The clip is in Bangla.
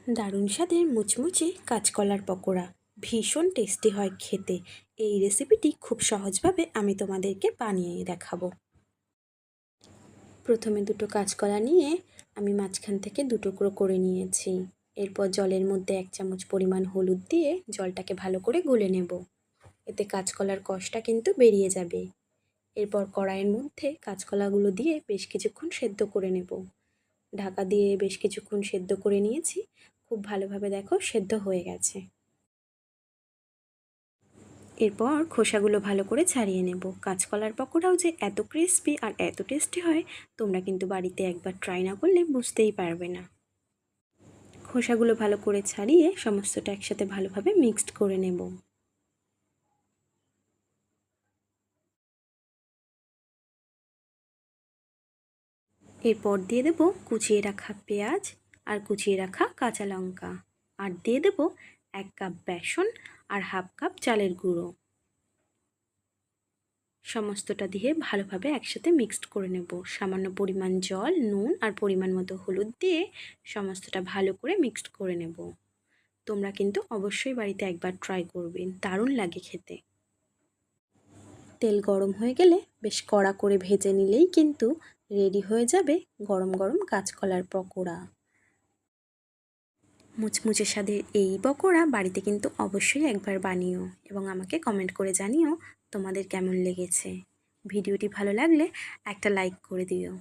দারুণ স্বাদের মুচমুচে কাঁচকলার পকোড়া ভীষণ টেস্টি হয় খেতে। এই রেসিপিটি খুব সহজভাবে আমি তোমাদেরকে বানিয়ে দেখাবো। প্রথমে দুটো কাঁচকলা নিয়ে আমি মাঝখান থেকে দুটুকরো করে নিয়েছি। এরপর জলের মধ্যে 1 চামচ পরিমাণ হলুদ দিয়ে জলটাকে ভালো করে গুলে নেব। এতে কাঁচকলার কষটা কিন্তু বেরিয়ে যাবে। এরপর কড়াইয়ের মধ্যে কাঁচকলাগুলো দিয়ে বেশ কিছুক্ষণ সেদ্ধ করে নেব। ঢাকা দিয়ে বেশ কিছুক্ষণ সেদ্ধ করে নিয়েছি। খুব ভালোভাবে দেখো সেদ্ধ হয়ে গেছে। এরপর খোসাগুলো ভালো করে ছাড়িয়ে নেব। কাঁচকলার পকোড়াও যে এত ক্রিস্পি আর এত টেস্টি হয়, তোমরা কিন্তু বাড়িতে একবার ট্রাই না করলে বুঝতেই পারবে না। খোসাগুলো ভালো করে ছাড়িয়ে সমস্তটা একসাথে ভালোভাবে মিক্সড করে নেব। এরপর দিয়ে দেব কুচিয়ে রাখা পেঁয়াজ আর কুচিয়ে রাখা কাঁচা লঙ্কা, আর দিয়ে দেব 1 কাপ বেসন আর হাফ কাপ চালের গুঁড়ো। সমস্তটা দিয়ে ভালোভাবে একসাথে মিক্সড করে নেব। সামান্য পরিমাণ জল, নুন আর পরিমাণ মতো হলুদ দিয়ে সমস্তটা ভালো করে মিক্সড করে নেব। তোমরা কিন্তু অবশ্যই বাড়িতে একবার ট্রাই করবে, দারুণ লাগে খেতে। তেল গরম হয়ে গেলে বেশ কড়া করে ভেজে নিলেই কিন্তু রেডি হয়ে যাবে গরম গরম কাঁচকলার পকোড়া। মুচমুচে স্বাদের এই পকোড়া বাড়িতে কিন্তু অবশ্যই একবার বানিও এবং আমাকে কমেন্ট করে জানিও তোমাদের কেমন লেগেছে। ভিডিওটি ভালো লাগলে একটা লাইক করে দিও।